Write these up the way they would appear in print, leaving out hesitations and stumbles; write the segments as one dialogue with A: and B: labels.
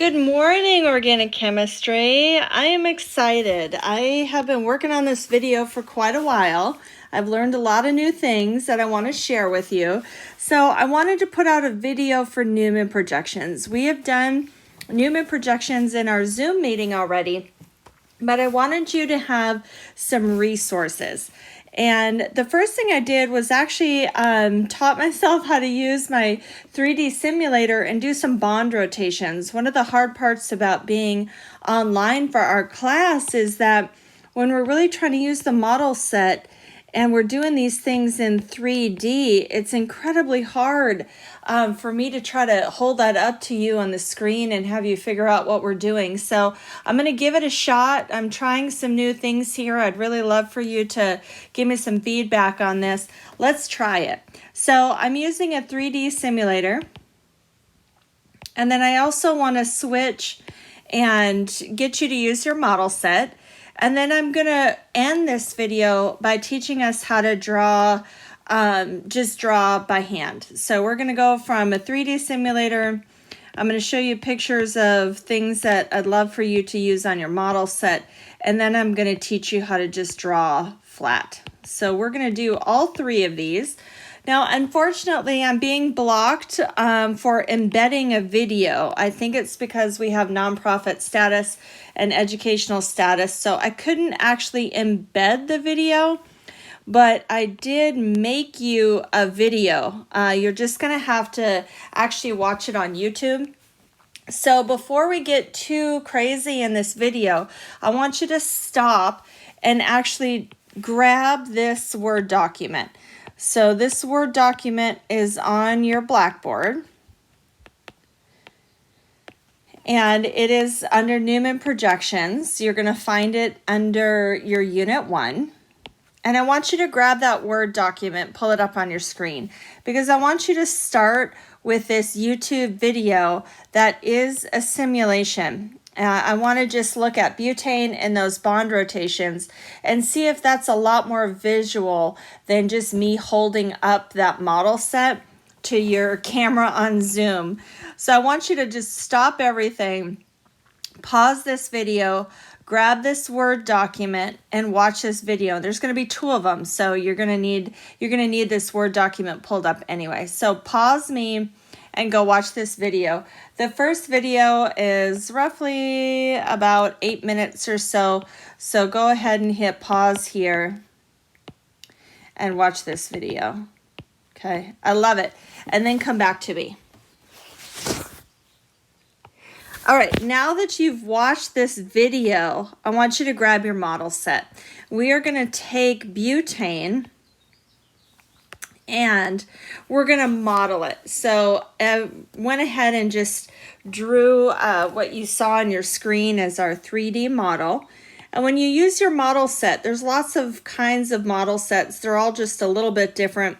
A: Good morning, organic chemistry. I am excited. I have been working on this video for quite a while. I've learned a lot of new things that I want to share with you. So I wanted to put out a video for Newman projections. We have done Newman projections in our Zoom meeting already, but I wanted you to have some resources. And the first thing I did was actually taught myself how to use my 3D simulator and do some bond rotations. One of the hard parts about being online for our class is that when we're really trying to use the model set and we're doing these things in 3D, it's incredibly hard for me to try to hold that up to you on the screen and have you figure out what we're doing. So I'm going to give it a shot. I'm trying some new things here. I'd really love for you to give me some feedback on this. Let's try it. So I'm using a 3D simulator. And then I also want to switch and get you to use your model set. And then I'm going to end this video by teaching us how to draw, just draw by hand. So we're going to go from a 3D simulator. I'm going to show you pictures of things that I'd love for you to use on your model set. And then I'm going to teach you how to just draw flat. So we're going to do all three of these. Now, unfortunately, I'm being blocked for embedding a video. I think it's because we have nonprofit status and educational status, so I couldn't actually embed the video, but I did make you a video. You're just going to have to actually watch it on YouTube. So before we get too crazy in this video, I want you to stop and actually grab this Word document. So this Word document is on your Blackboard, and it is under Newman projections. You're going to find it under your Unit 1. And I want you to grab that Word document, pull it up on your screen, because I want you to start with this YouTube video that is a simulation. I want to just look at butane and those bond rotations and see if that's a lot more visual than just me holding up that model set to your camera on Zoom. So I want you to just stop everything, pause this video, grab this Word document and watch this video. There's going to be two of them, so you're going to need this Word document pulled up anyway. So pause me and go watch this video. The first video is roughly about 8 minutes or so. So go ahead and hit pause here and watch this video. Okay, I love it. And then come back to me. All right, now that you've watched this video, I want you to grab your model set. We are going to take butane and we're going to model it. So I went ahead and just drew what you saw on your screen as our 3D model. And when you use your model set, there's lots of kinds of model sets. They're all just a little bit different.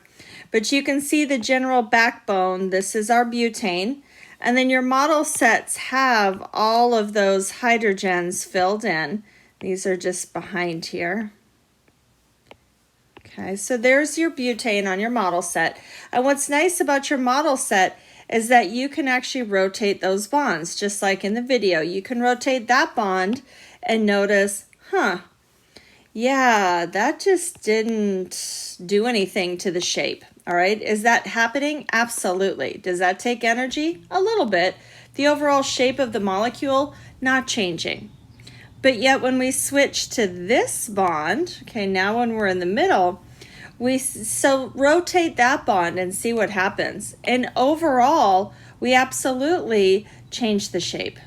A: But you can see the general backbone. This is our butane. And then your model sets have all of those hydrogens filled in. These are just behind here. Okay, so there's your butane on your model set. And what's nice about your model set is that you can actually rotate those bonds, just like in the video. You can rotate that bond and notice, yeah, that just didn't do anything to the shape. All right, is that happening? Absolutely. Does that take energy? A little bit. The overall shape of the molecule, not changing. But yet when we switch to this bond, okay, now when we're in the middle, so rotate that bond and see what happens. And overall, we absolutely change the shape.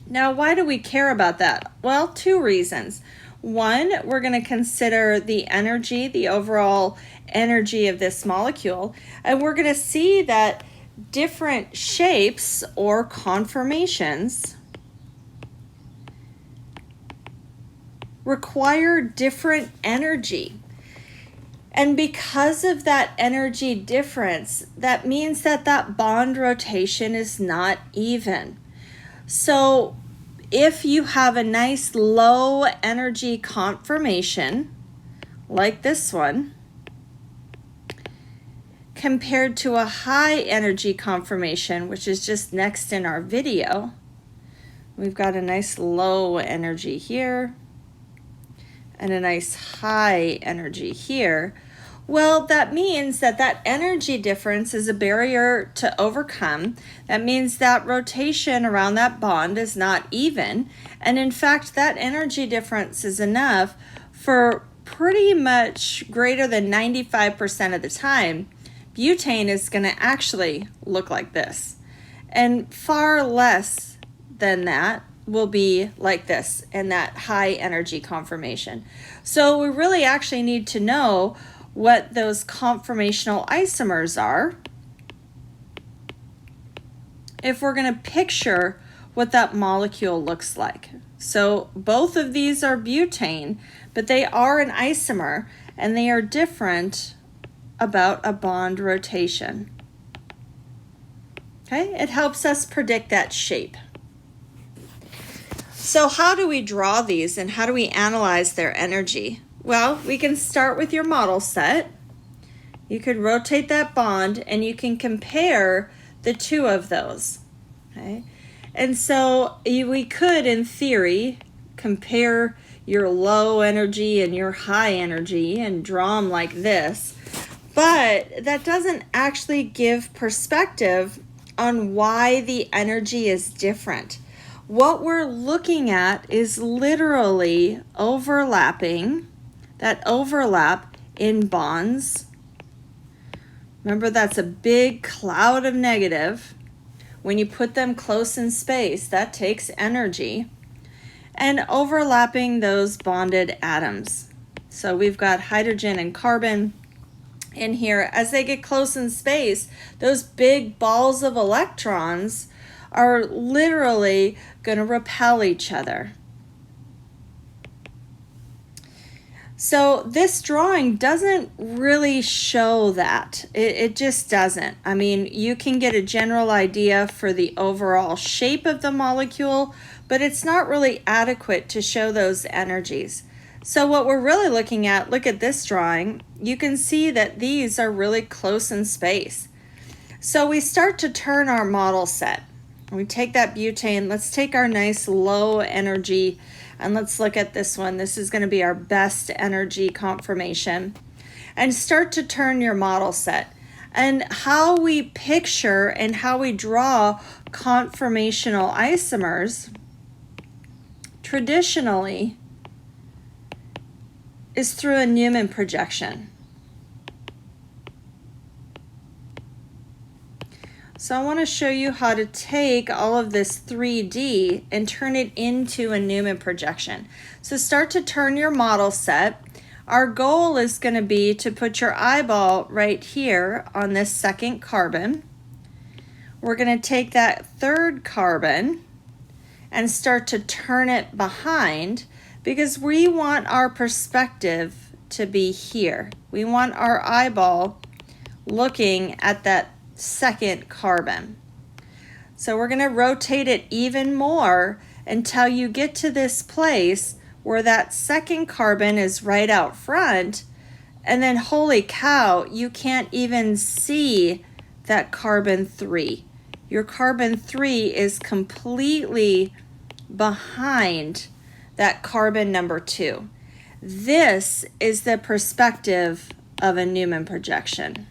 A: Now, why do we care about that? Well, two reasons. One, we're going to consider the energy, the overall energy of this molecule, and we're going to see that different shapes or conformations require different energy. And because of that energy difference, that means that that bond rotation is not even. So if you have a nice low energy conformation, like this one, compared to a high energy conformation, which is just next in our video. We've got a nice low energy here and a nice high energy here. Well, that means that that energy difference is a barrier to overcome. That means that rotation around that bond is not even. And in fact, that energy difference is enough for pretty much greater than 95% of the time, butane is going to actually look like this. And far less than that will be like this in that high energy conformation. So we really actually need to know what those conformational isomers are if we're going to picture what that molecule looks like. So both of these are butane, but they are an isomer and they are different about a bond rotation. Okay, it helps us predict that shape. So how do we draw these and how do we analyze their energy? Well, we can start with your model set. You could rotate that bond and you can compare the two of those. Okay? And so we could, in theory, compare your low energy and your high energy and draw them like this. But that doesn't actually give perspective on why the energy is different. What we're looking at is literally overlapping, that overlap in bonds. Remember, that's a big cloud of negative. When you put them close in space, that takes energy. And overlapping those bonded atoms. So we've got hydrogen and carbon in here. As they get close in space, those big balls of electrons are literally going to repel each other. So this drawing doesn't really show that. It just doesn't. I mean, you can get a general idea for the overall shape of the molecule, but it's not really adequate to show those energies. So what we're really looking at, look at this drawing, you can see that these are really close in space. So we start to turn our model set. We take that butane, let's take our nice low energy, and let's look at this one. This is going to be our best energy conformation. And start to turn your model set. And how we picture and how we draw conformational isomers traditionally is through a Newman projection. So I want to show you how to take all of this 3D and turn it into a Newman projection. So start to turn your model set. Our goal is going to be to put your eyeball right here on this second carbon. We're going to take that third carbon and start to turn it behind because we want our perspective to be here. We want our eyeball looking at that second carbon. So we're going to rotate it even more until you get to this place where that second carbon is right out front, and then holy cow, you can't even see that carbon 3. Your carbon 3 is completely behind that carbon number 2. This is the perspective of a Newman projection.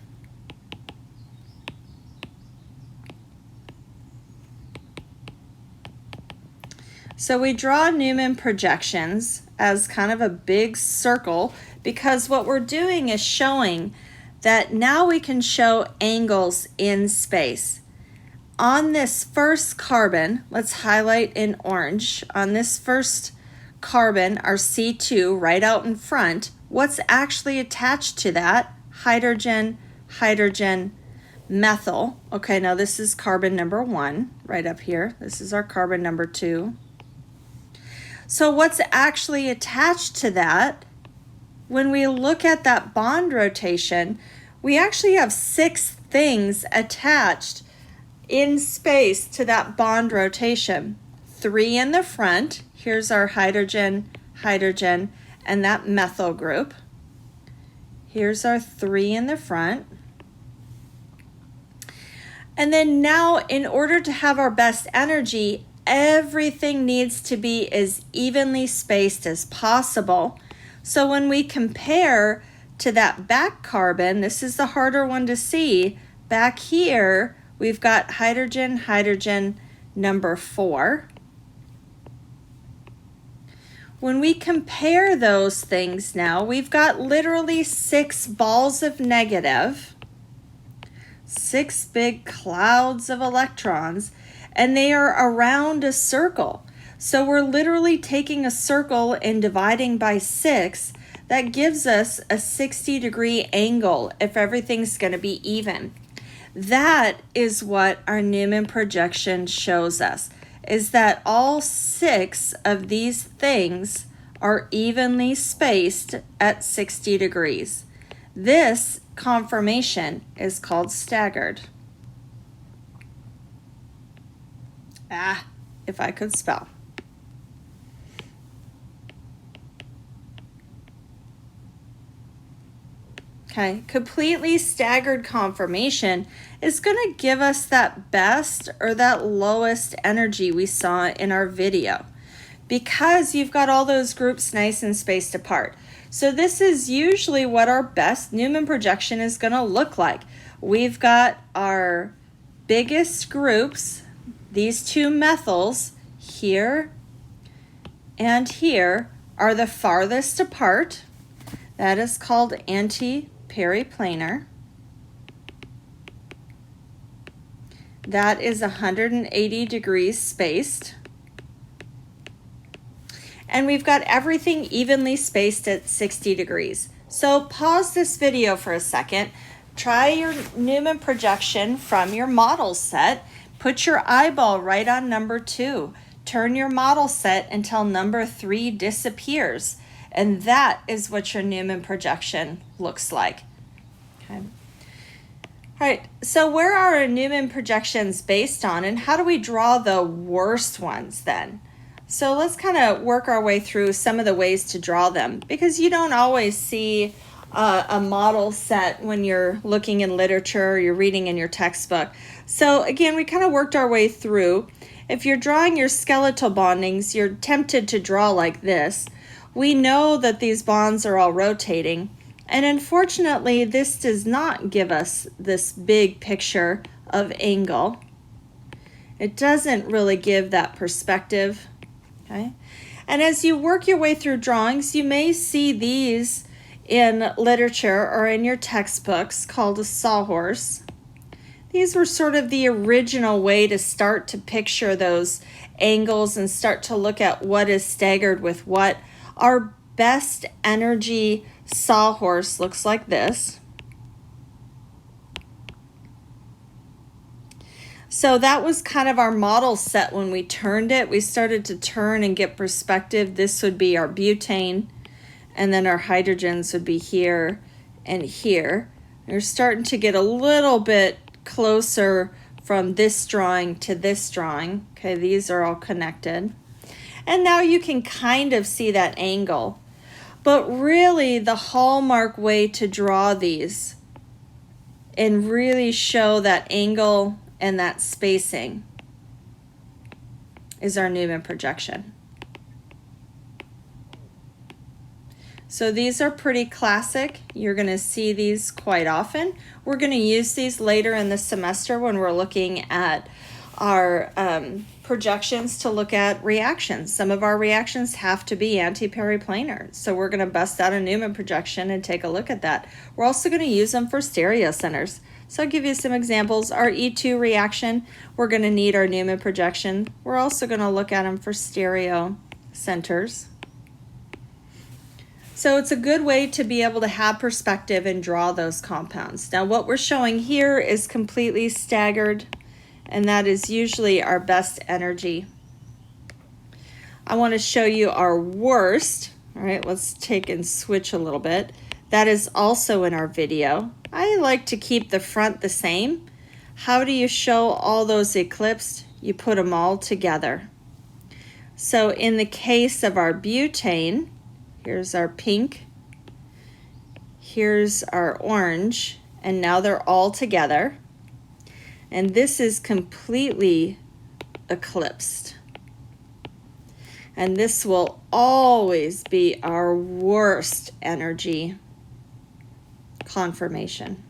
A: So we draw Newman projections as kind of a big circle because what we're doing is showing that now we can show angles in space. On this first carbon, let's highlight in orange, on this first carbon, our C2 right out in front, what's actually attached to that? Hydrogen, hydrogen, methyl. Okay, now this is carbon number 1 right up here. This is our carbon number 2. So what's actually attached to that, when we look at that bond rotation, we actually have 6 things attached in space to that bond rotation. 3 in the front, here's our hydrogen, hydrogen, and that methyl group. Here's our 3 in the front. And then now, in order to have our best energy, everything needs to be as evenly spaced as possible. So when we compare to that back carbon, this is the harder one to see. Back here, we've got hydrogen, hydrogen, number 4. When we compare those things now, we've got literally 6 balls of negative, 6 big clouds of electrons, and they are around a circle. So we're literally taking a circle and dividing by 6. That gives us a 60-degree angle if everything's going to be even. That is what our Newman projection shows us, is that all 6 of these things are evenly spaced at 60 degrees. This conformation is called staggered. If I could spell. Okay, completely staggered conformation is going to give us that best or that lowest energy we saw in our video, because you've got all those groups nice and spaced apart. So this is usually what our best Newman projection is going to look like. We've got our biggest groups, these 2 methyls here and here, are the farthest apart. That is called anti-periplanar. That is 180 degrees spaced. And we've got everything evenly spaced at 60 degrees. So pause this video for a second. Try your Newman projection from your model set. Put your eyeball right on number 2. Turn your model set until number 3 disappears. And that is what your Newman projection looks like. Okay. All right, so where are our Newman projections based on, and how do we draw the worst ones then? So let's kind of work our way through some of the ways to draw them, because you don't always see a model set when you're looking in literature or you're reading in your textbook. So again, we kind of worked our way through. If you're drawing your skeletal bondings, you're tempted to draw like this. We know that these bonds are all rotating, and unfortunately, this does not give us this big picture of angle. It doesn't really give that perspective. Okay? And as you work your way through drawings, you may see these in literature or in your textbooks called a sawhorse. These were sort of the original way to start to picture those angles and start to look at what is staggered with what. Our best energy sawhorse looks like this. So that was kind of our model set when we turned it. We started to turn and get perspective. This would be our butane, and then our hydrogens would be here and here. You're starting to get a little bit closer from this drawing to this drawing. Okay, these are all connected. And now you can kind of see that angle. But really, the hallmark way to draw these and really show that angle and that spacing is our Newman projection. So these are pretty classic. You're going to see these quite often. We're going to use these later in the semester when we're looking at our projections to look at reactions. Some of our reactions have to be anti-periplanar. So we're going to bust out a Newman projection and take a look at that. We're also going to use them for stereocenters. So I'll give you some examples. Our E2 reaction, we're going to need our Newman projection. We're also going to look at them for stereocenters. So it's a good way to be able to have perspective and draw those compounds. Now what we're showing here is completely staggered, and that is usually our best energy. I want to show you our worst. All right, let's take and switch a little bit. That is also in our video. I like to keep the front the same. How do you show all those eclipsed? You put them all together. So in the case of our butane, here's our pink, here's our orange, and now they're all together. And this is completely eclipsed. And this will always be our worst energy conformation.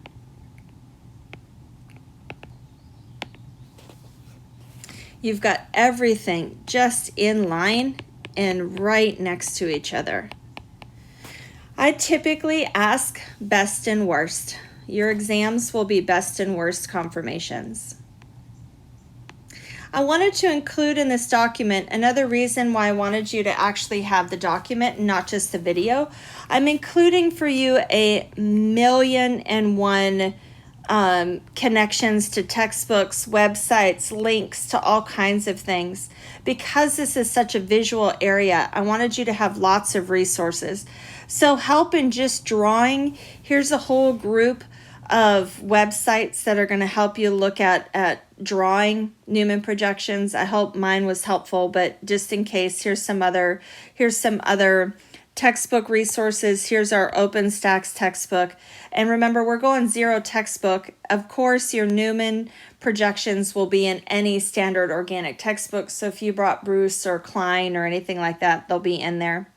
A: You've got everything just in line and right next to each other. I typically ask best and worst. Your exams will be best and worst conformations. I wanted to include in this document another reason why I wanted you to actually have the document and not just the video. I'm including for you 1,000,001 connections to textbooks, websites, links to all kinds of things. Because this is such a visual area, I wanted you to have lots of resources. So help in just drawing, here's a whole group of websites that are going to help you look at drawing Newman projections. I hope mine was helpful, but just in case, here's some other textbook resources. Here's our OpenStax textbook. And remember, we're going zero textbook. Of course, your Newman projections will be in any standard organic textbook. So if you brought Bruce or Klein or anything like that, they'll be in there.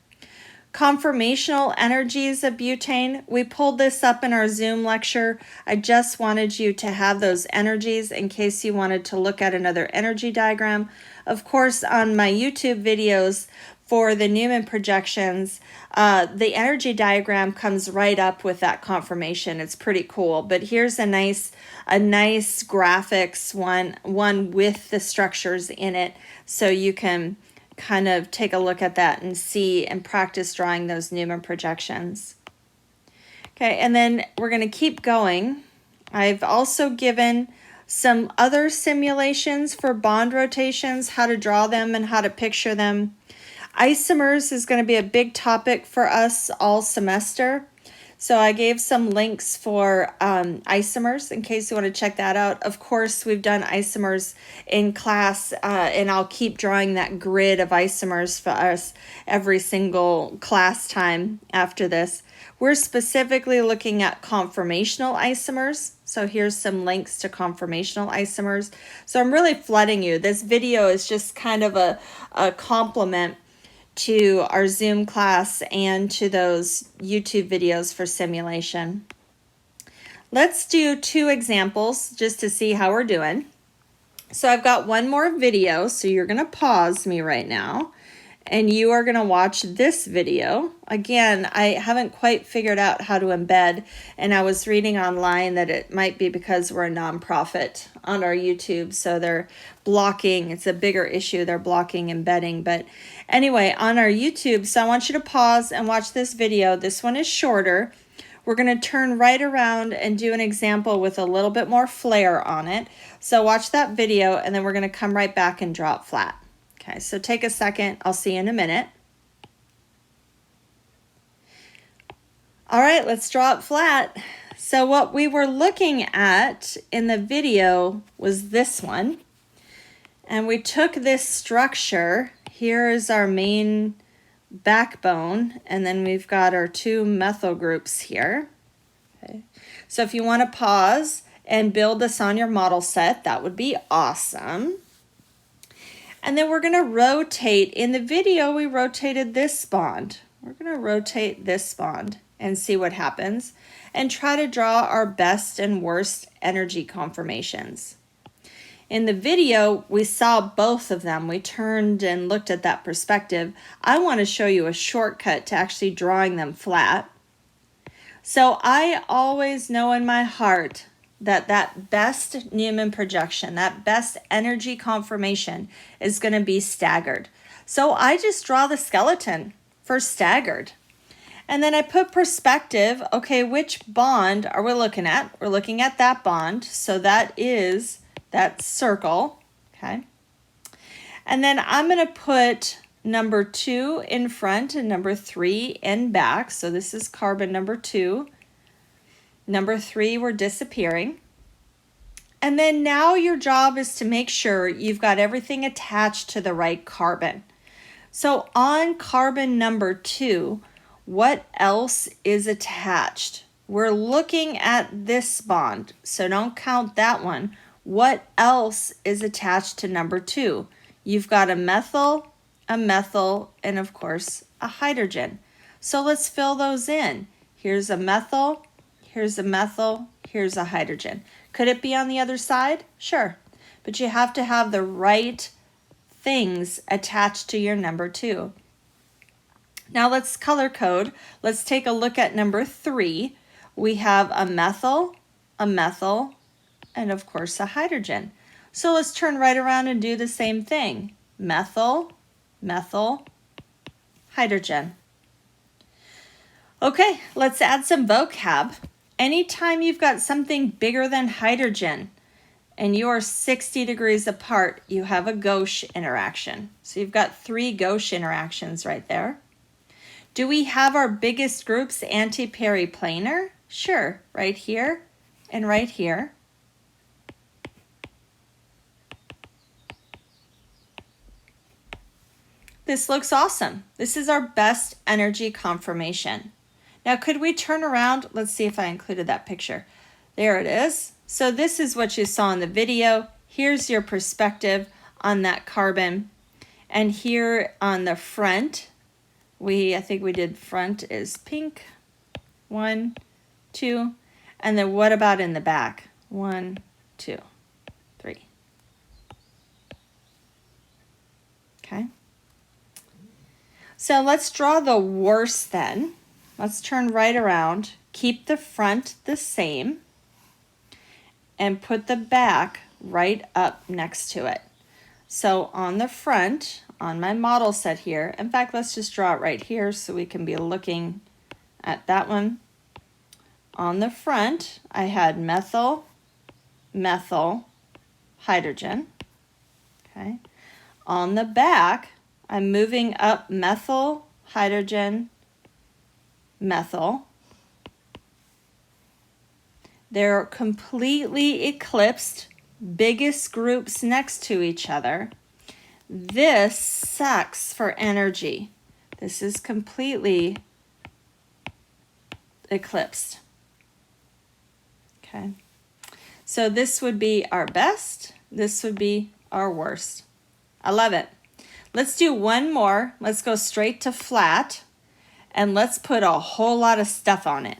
A: Conformational energies of butane. We pulled this up in our Zoom lecture. I just wanted you to have those energies in case you wanted to look at another energy diagram. Of course, on my YouTube videos for the Newman projections, the energy diagram comes right up with that conformation. It's pretty cool. But here's a nice graphics one with the structures in it, so you can kind of take a look at that and see and practice drawing those Newman projections. Okay, and then we're going to keep going. I've also given some other simulations for bond rotations, how to draw them and how to picture them. Isomers is going to be a big topic for us all semester. So I gave some links for isomers in case you want to check that out. Of course, we've done isomers in class, and I'll keep drawing that grid of isomers for us every single class time after this. We're specifically looking at conformational isomers. So here's some links to conformational isomers. So I'm really flooding you. This video is just kind of a complement to our Zoom class and to those YouTube videos for simulation. Let's do 2 examples just to see how we're doing. So I've got one more video, so you're going to pause me right now, and you are going to watch this video. Again, I haven't quite figured out how to embed, and I was reading online that it might be because we're a nonprofit on our YouTube, so they're blocking. It's a bigger issue. They're blocking embedding. But anyway, on our YouTube, so I want you to pause and watch this video. This one is shorter. We're going to turn right around and do an example with a little bit more flair on it. So watch that video, and then we're going to come right back and draw it flat. Okay, so take a second. I'll see you in a minute. All right, let's draw it flat. So what we were looking at in the video was this one. And we took this structure. Here is our main backbone, and then we've got our 2 methyl groups here. Okay. So if you want to pause and build this on your model set, that would be awesome. And then we're going to rotate. In the video, we rotated this bond. We're going to rotate this bond and see what happens, and try to draw our best and worst energy conformations. In the video, we saw both of them. We turned and looked at that perspective. I want to show you a shortcut to actually drawing them flat. So I always know in my heart that that best Newman projection, that best energy conformation is going to be staggered. So I just draw the skeleton for staggered. And then I put perspective. Okay, which bond are we looking at? We're looking at that bond. So that is that circle, okay? And then I'm going to put number 2 in front and number 3 in back. So this is carbon number 2. Number 3, we're disappearing. And then now your job is to make sure you've got everything attached to the right carbon. So on carbon number 2, what else is attached? We're looking at this bond, so don't count that one. What else is attached to number 2? You've got a methyl, and of course a hydrogen. So let's fill those in. Here's a methyl, here's a methyl, here's a hydrogen. Could it be on the other side? Sure. But you have to have the right things attached to your number 2. Now let's color code. Let's take a look at number 3. We have a methyl, and of course a hydrogen. So let's turn right around and do the same thing. Methyl, hydrogen. Okay, let's add some vocab. Anytime you've got something bigger than hydrogen and you are 60 degrees apart, you have a gauche interaction. So you've got 3 gauche interactions right there. Do we have our biggest groups anti-periplanar? Sure, right here and right here. This looks awesome. This is our best energy conformation. Now, could we turn around? Let's see if I included that picture. There it is. So this is what you saw in the video. Here's your perspective on that carbon. And here on the front, I think we did front is pink. 1, 2. And then what about in the back? 1, 2, 3. Okay. So let's draw the worst then. Let's turn right around, keep the front the same, and put the back right up next to it. So on the front, on my model set here, in fact, let's just draw it right here so we can be looking at that one. On the front, I had methyl, hydrogen. Okay. On the back, I'm moving up methyl, hydrogen, methyl. They're completely eclipsed, biggest groups next to each other. This sucks for energy. This is completely eclipsed. Okay. So this would be our best. This would be our worst. I love it. Let's do one more. Let's go straight to flat. And let's put a whole lot of stuff on it.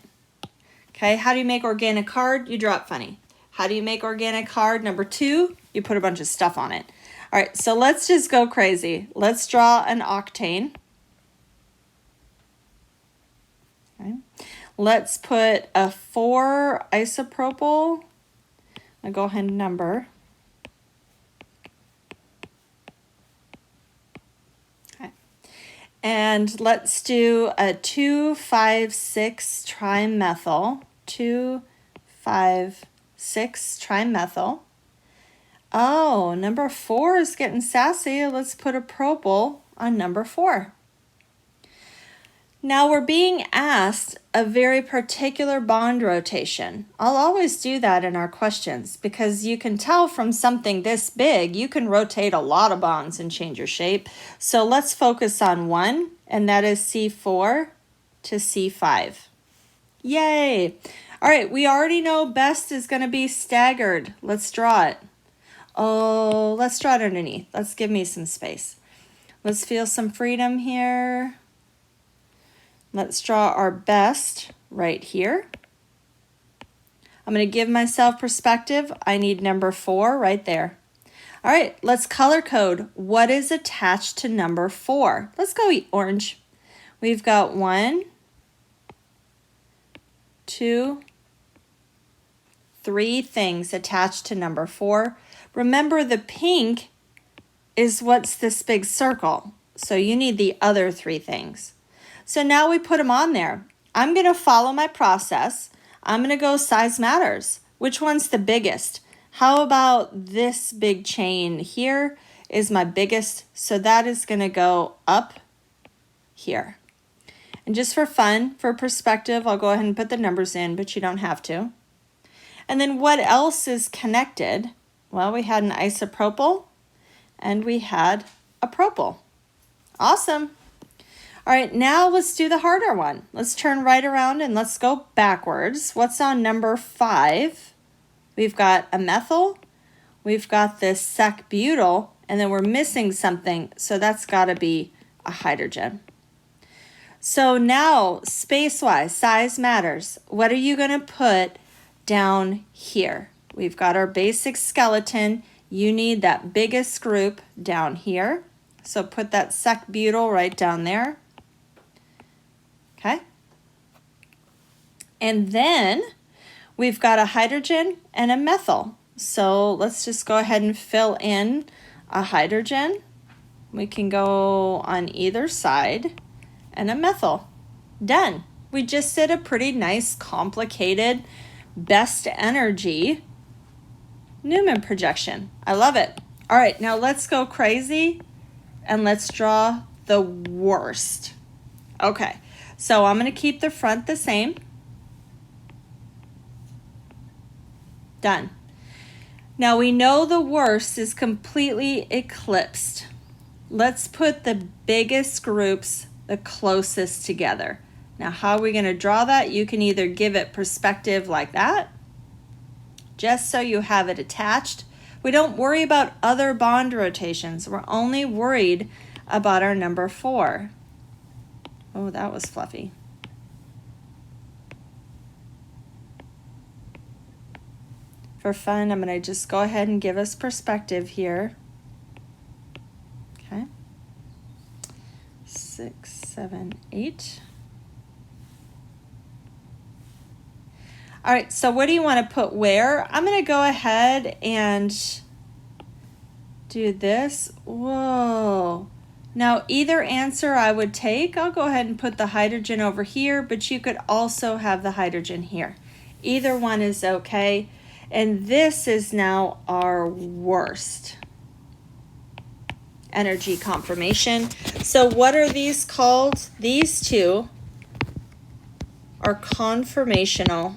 A: Okay, how do you make organic hard? You draw it funny. How do you make organic hard? Number 2, you put a bunch of stuff on it. All right, so let's just go crazy. Let's draw an octane. Okay. Let's put a 4 isopropyl. I'll go ahead and number. And let's do a 2,5,6 trimethyl. 2,5,6 trimethyl. Oh, number 4 is getting sassy. Let's put a propyl on number 4. Now we're being asked a very particular bond rotation. I'll always do that in our questions because you can tell from something this big, you can rotate a lot of bonds and change your shape. So let's focus on one, and that is C4 to C5. Yay! All right, we already know best is going to be staggered. Let's draw it. Oh, let's draw it underneath. Let's give me some space. Let's feel some freedom here. Let's draw our best right here. I'm going to give myself perspective. I need number 4 right there. All right, let's color code. What is attached to number 4? Let's go orange. We've got 1, 2, 3 things attached to number 4. Remember, the pink is what's this big circle. So you need the other 3 things. So now we put them on there. I'm going to follow my process. I'm going to go size matters. Which one's the biggest? How about this big chain here is my biggest, so that is going to go up here. And just for fun, for perspective, I'll go ahead and put the numbers in, but you don't have to. And then what else is connected? Well, we had an isopropyl and we had a propyl. Awesome. All right, now let's do the harder one. Let's turn right around and let's go backwards. What's on number 5? We've got a methyl, we've got this sec butyl, and then we're missing something, so that's got to be a hydrogen. So now, space-wise, size matters. What are you going to put down here? We've got our basic skeleton. You need that biggest group down here. So put that sec butyl right down there. Okay. And then we've got a hydrogen and a methyl. So let's just go ahead and fill in a hydrogen. We can go on either side, and a methyl. Done. We just did a pretty nice, complicated, best energy Newman projection. I love it. All right, now let's go crazy and let's draw the worst. Okay, so I'm going to keep the front the same. Done. Now we know the worst is completely eclipsed. Let's put the biggest groups the closest together. Now how are we going to draw that? You can either give it perspective like that, just so you have it attached. We don't worry about other bond rotations. We're only worried about our number 4. Oh, that was fluffy. For fun, I'm going to just go ahead and give us perspective here. Okay. 6, 7, 8. All right, so what do you want to put where? I'm going to go ahead and do this. Whoa. Now, either answer I would take. I'll go ahead and put the hydrogen over here, but you could also have the hydrogen here. Either one is okay. And this is now our worst energy conformation. So what are these called? These two are conformational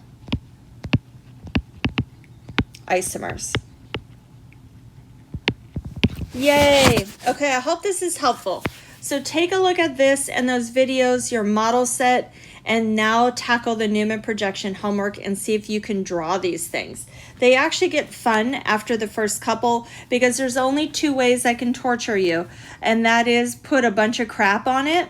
A: isomers. Yay! Okay, I hope this is helpful. So take a look at this and those videos, your model set, and now tackle the Newman projection homework and see if you can draw these things. They actually get fun after the first couple because there's only 2 ways I can torture you, and that is put a bunch of crap on it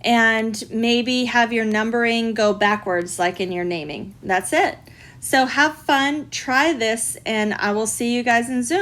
A: and maybe have your numbering go backwards like in your naming. That's it. So have fun, try this, and I will see you guys in Zoom.